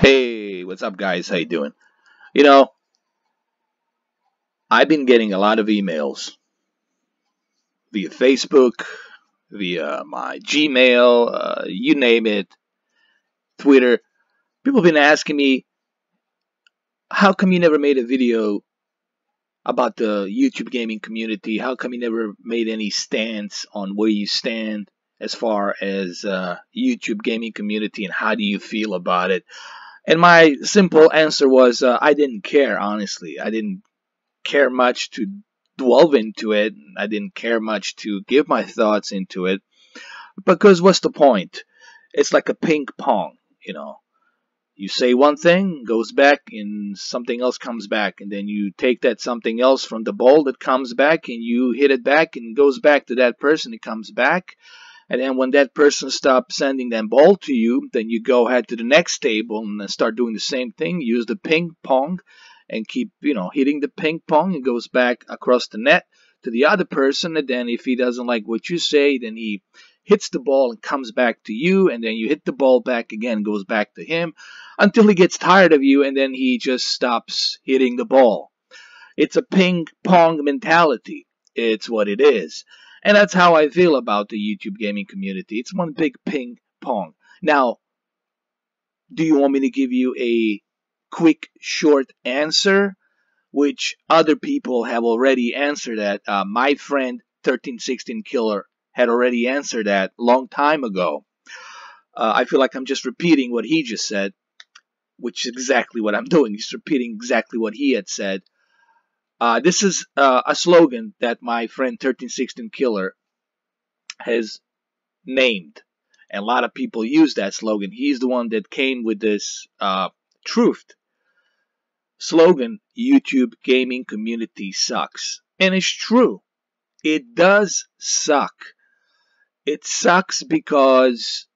Hey, what's up, guys? How you doing? You know, I've been getting a lot of emails via Facebook, via my Gmail, you name it, Twitter. People have been asking me, how come you never made a video about the YouTube gaming community? How come you never made any stance on where you stand as far as YouTube gaming community and how do you feel about it? And my simple answer was, I didn't care, honestly. I didn't care much to delve into it. I didn't care much to give my thoughts into it because what's the point? It's like a ping pong, you know. You say one thing, goes back, and something else comes back, and then you take that something else from the ball that comes back, and you hit it back, and it goes back to that person. It comes back, and then when that person stops sending that ball to you, then you go ahead to the next table and then start doing the same thing. Use the ping pong and keep, hitting the ping pong. It goes back across the net to the other person. And then if he doesn't like what you say, then he hits the ball and comes back to you. And then you hit the ball back again, goes back to him until he gets tired of you. And then he just stops hitting the ball. It's a ping pong mentality. It's what it is. And that's how I feel about the YouTube gaming community. It's one big ping pong. Now, do you want me to give you a quick, short answer? Which other people have already answered that. My friend 1316 Killer had already answered that long time ago. I feel like I'm just repeating what he just said, which is exactly what I'm doing. He's repeating exactly what he had said. This is a slogan that my friend 1316 Killer has named. And a lot of people use that slogan. He's the one that came with this truth slogan, YouTube gaming community sucks. And it's true. It does suck. It sucks because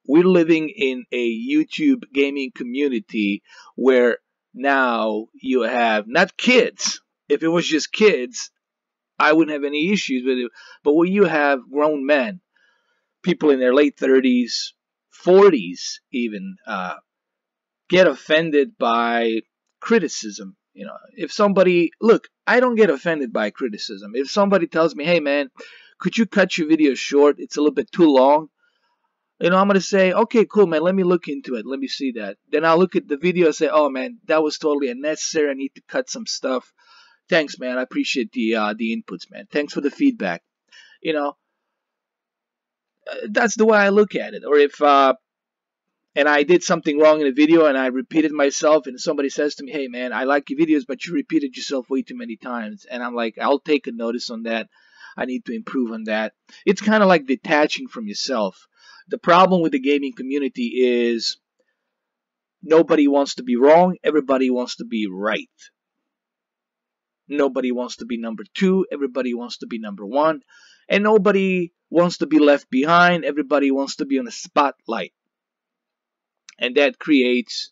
we're living in a YouTube gaming community where now you have not kids. If it was just kids, I wouldn't have any issues with it. But where you have grown men, people in their late 30s, 40s even, get offended by criticism. If somebody, look, I don't get offended by criticism. If somebody tells me, hey man, could you cut your video short? It's a little bit too long. I'm going to say, okay, cool, man, let me look into it. Let me see that. Then I'll look at the video and say, oh man, that was totally unnecessary. I need to cut some stuff. Thanks, man. I appreciate the inputs, man. Thanks for the feedback. You know, that's the way I look at it. Or if and I did something wrong in a video and I repeated myself and somebody says to me, hey man, I like your videos, but you repeated yourself way too many times. And I'm like, I'll take a notice on that. I need to improve on that. It's kind of like detaching from yourself. The problem with the gaming community is nobody wants to be wrong. Everybody wants to be right. Nobody wants to be number two. Everybody wants to be number one. And nobody wants to be left behind. Everybody wants to be on the spotlight. And that creates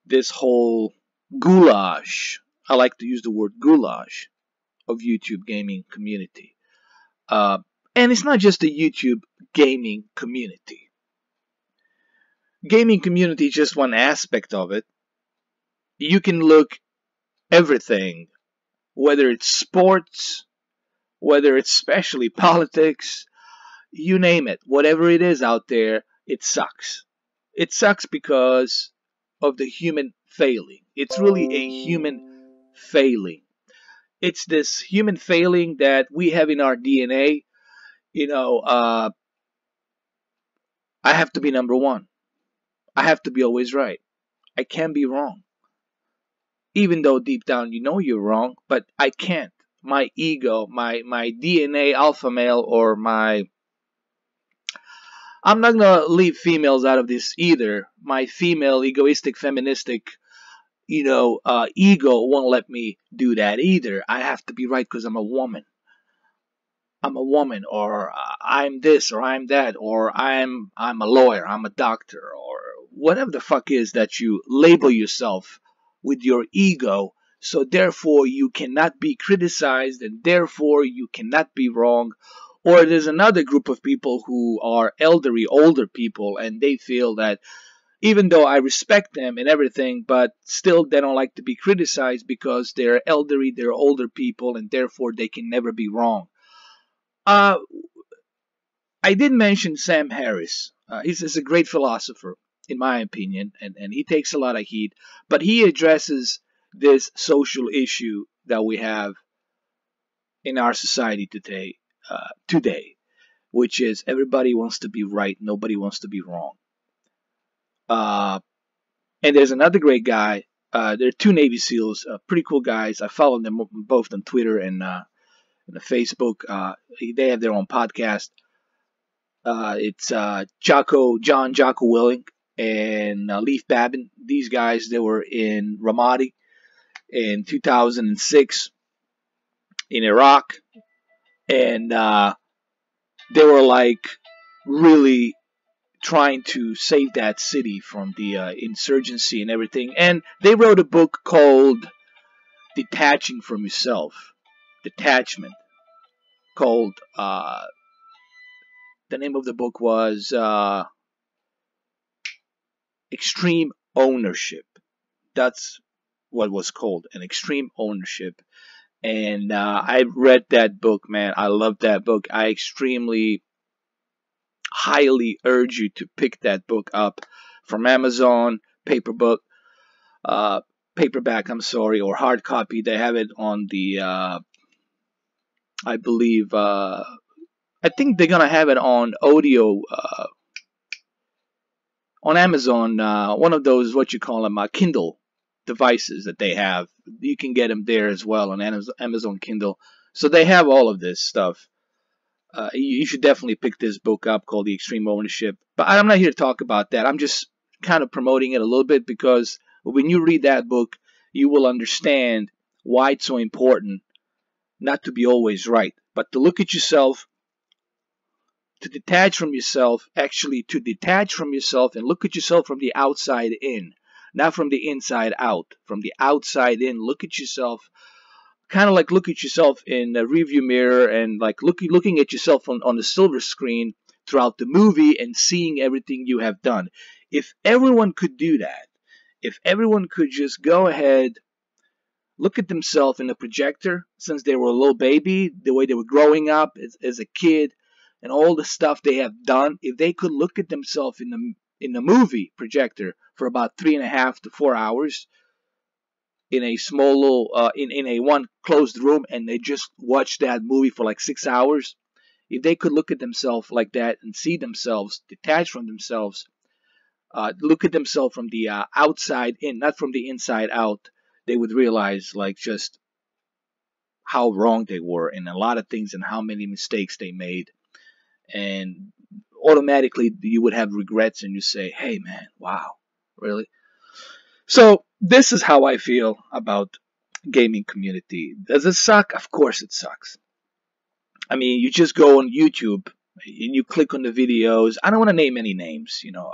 this whole goulash. I like to use the word goulash of YouTube gaming community. And it's not just the YouTube gaming community. Gaming community is just one aspect of it. You can look everything, whether it's sports, whether it's especially politics, you name it. Whatever it is out there, it sucks. It sucks because of the human failing. It's really a human failing. It's this human failing that we have in our DNA. I have to be number one. I have to be always right. I can't be wrong. Even though deep down you know you're wrong, but I can't. My ego, my DNA alpha male, or I'm not gonna leave females out of this either. My female, egoistic, feministic, ego won't let me do that either. I have to be right because I'm a woman. I'm a woman, or I'm this, or I'm that, or I'm a lawyer, I'm a doctor, or whatever the fuck is that you label yourself with your ego. So therefore you cannot be criticized, and therefore you cannot be wrong. Or there's another group of people who are elderly, older people, and they feel that even though I respect them and everything, but still they don't like to be criticized because they're elderly, they're older people, and therefore they can never be wrong. Uh, I did mention Sam Harris. He's a great philosopher, in my opinion, and he takes a lot of heat, but he addresses this social issue that we have in our society today, which is everybody wants to be right, nobody wants to be wrong. Uh, and there's another great guy. There are two Navy SEALs, pretty cool guys. I follow them both on Twitter and Facebook. They have their own podcast. It's John Jocko Willink and Leif Babin. These guys, they were in Ramadi in 2006 in Iraq, and they were like really trying to save that city from the insurgency and everything. And they wrote a book called Detaching from Yourself. Detachment. Called, the name of the book was Extreme Ownership. That's what was called, an extreme ownership. And I read that book, man. I love that book. I extremely highly urge you to pick that book up from Amazon, uh, paperback, I'm sorry, or hard copy. They have it on the, I believe, I think they're gonna have it on audio, on Amazon, one of those, what you call them, Kindle devices that they have. You can get them there as well on Amazon Kindle. So they have all of this stuff. You should definitely pick this book up called The Extreme Ownership. But I'm not here to talk about that. I'm just kind of promoting it a little bit because when you read that book, you will understand why it's so important not to be always right, but to look at yourself, to detach from yourself, actually to detach from yourself and look at yourself from the outside in, not from the inside out. From the outside in, look at yourself, kind of like look at yourself in a review mirror and like looking at yourself on the silver screen throughout the movie and seeing everything you have done. If everyone could do that, if everyone could just go ahead, look at themselves in a projector since they were a little baby, the way they were growing up as a kid, and all the stuff they have done, if they could look at themselves in the movie projector for about 3.5 to 4 hours in a small little in a one closed room and they just watch that movie for like 6 hours, if they could look at themselves like that and see themselves detached from themselves, look at themselves from the outside in, not from the inside out, they would realize like just how wrong they were in a lot of things and how many mistakes they made. And automatically you would have regrets and you say, hey man, wow, really? So this is how I feel about gaming community. Does it suck? Of course it sucks. I mean, you just go on YouTube and you click on the videos. I don't want to name any names, you know.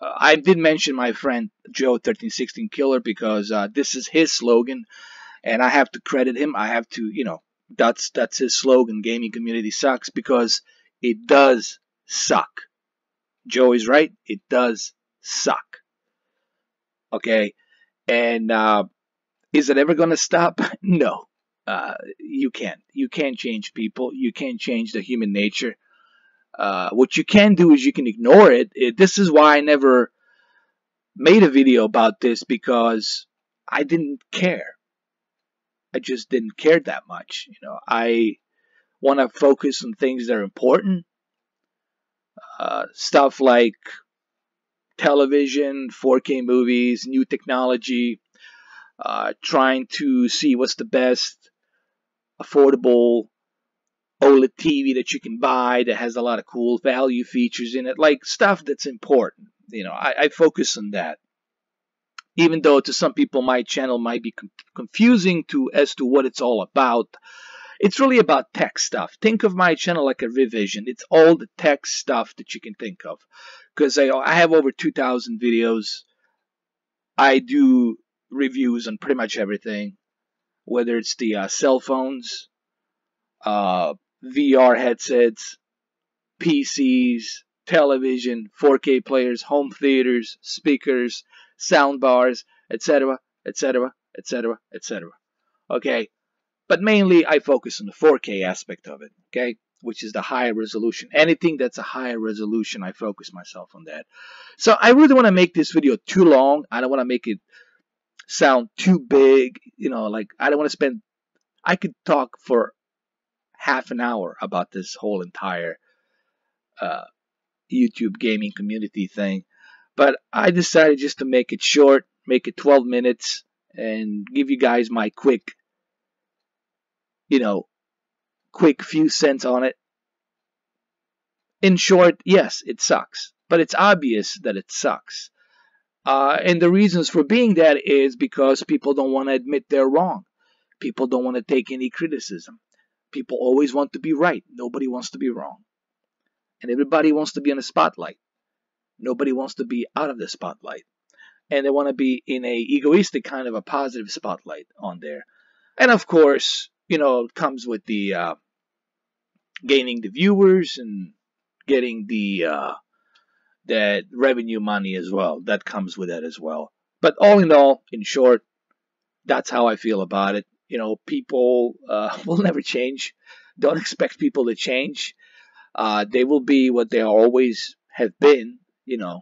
I did mention my friend Joe 1316 Killer because this is his slogan, and I have to credit him. I have to, you know, that's his slogan. Gaming community sucks because it does suck. Joe is right. It does suck. Okay, and is it ever gonna stop? No. You can't. You can't change people. You can't change the human nature. What you can do is you can ignore it. This is why I never made a video about this because I didn't care. I just didn't care that much. You know, I want to focus on things that are important. Stuff like television, 4K movies, new technology. Trying to see what's the best affordable OLED TV that you can buy that has a lot of cool value features in it, like stuff that's important. You know, I focus on that. Even though to some people my channel might be confusing to as to what it's all about, it's really about tech stuff. Think of my channel like a revision. It's all the tech stuff that you can think of. Because I have over 2,000 videos. I do reviews on pretty much everything, whether it's the cell phones, VR headsets, PCs, television, 4K players, home theaters, speakers, sound bars, etc., etc., etc., etc. Okay, but mainly I focus on the 4K aspect of it. Okay, which is the higher resolution. Anything that's a higher resolution, I focus myself on that. So I really want to make this video too long. I don't want to make it sound too big. You know, like I don't want to spend. I could talk for half an hour about this whole entire uh, YouTube gaming community thing. But I decided just to make it short, make it 12 minutes, and give you guys my quick, you know, quick few cents on it. In short, yes, it sucks. But it's obvious that it sucks. And the reasons for being that is because people don't want to admit they're wrong. People don't want to take any criticism. People always want to be right. Nobody wants to be wrong. And everybody wants to be in the spotlight. Nobody wants to be out of the spotlight. And they want to be in a egoistic kind of a positive spotlight on there. And of course, you know, it comes with the gaining the viewers and getting the that revenue money as well. That comes with that as well. But all in all, in short, that's how I feel about it. You know, people will never change. Don't expect people to change. They will be what they always have been. You know,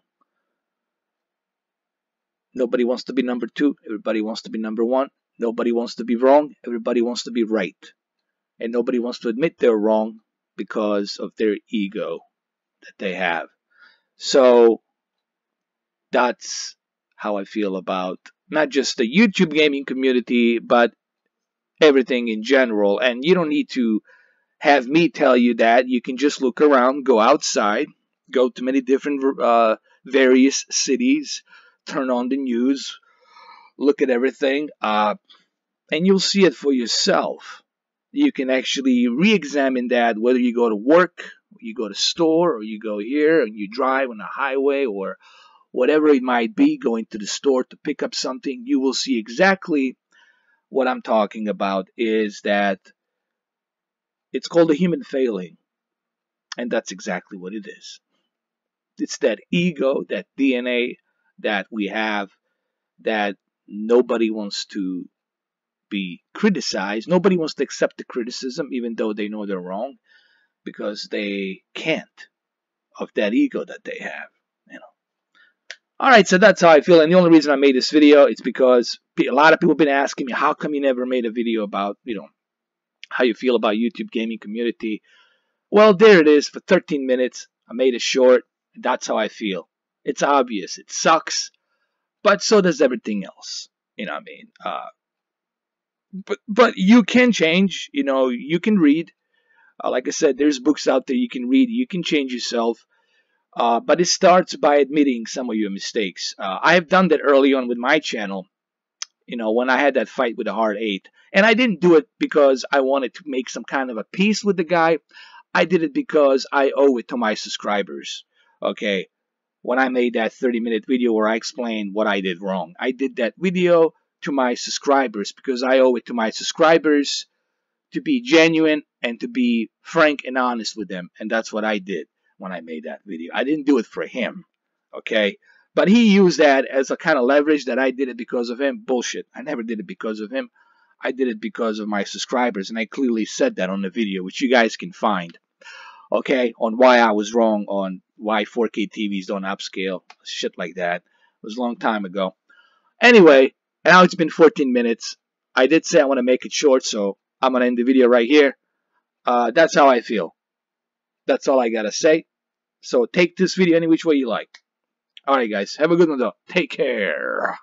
nobody wants to be number two. Everybody wants to be number one. Nobody wants to be wrong. Everybody wants to be right. And nobody wants to admit they're wrong because of their ego that they have. So that's how I feel about not just the YouTube gaming community, but everything in general. And you don't need to have me tell you that. You can just look around, go outside, go to many different various cities, turn on the news, look at everything, and you'll see it for yourself. You can actually re-examine that, whether you go to work, you go to store, or you go here and you drive on a highway, or whatever it might be, going to the store to pick up something. You will see exactly what I'm talking about. Is that it's called a human failing, and that's exactly what it is. It's that ego, that DNA that we have, that nobody wants to be criticized. Nobody wants to accept the criticism, even though they know they're wrong, because they can't, of that ego that they have. You know. All right, so that's how I feel, and the only reason I made this video is because a lot of people have been asking me, how come you never made a video about, you know, how you feel about YouTube gaming community? Well, there it is for 13 minutes. I made it short. That's how I feel. It's obvious. It sucks, but so does everything else. You know what I mean? But you can change. You know, you can read. Like I said, there's books out there you can read. You can change yourself. But it starts by admitting some of your mistakes. I have done that early on with my channel. You know, when I had that fight with the Hard 8. And I didn't do it because I wanted to make some kind of a peace with the guy. I did it because I owe it to my subscribers. Okay, when I made that 30-minute video where I explained what I did wrong, I did that video to my subscribers because I owe it to my subscribers to be genuine and to be frank and honest with them. And that's what I did when I made that video. I didn't do it for him. Okay, but he used that as a kind of leverage that I did it because of him. Bullshit. I never did it because of him. I did it because of my subscribers, and I clearly said that on the video, which you guys can find. Okay, on why I was wrong on why 4K TVs don't upscale, shit like that. It was a long time ago. Anyway, now it's been 14 minutes. I did say I want to make it short, so I'm going to end the video right here. That's how I feel. That's all I got to say. So take this video any which way you like. Alright guys, have a good one though. Take care.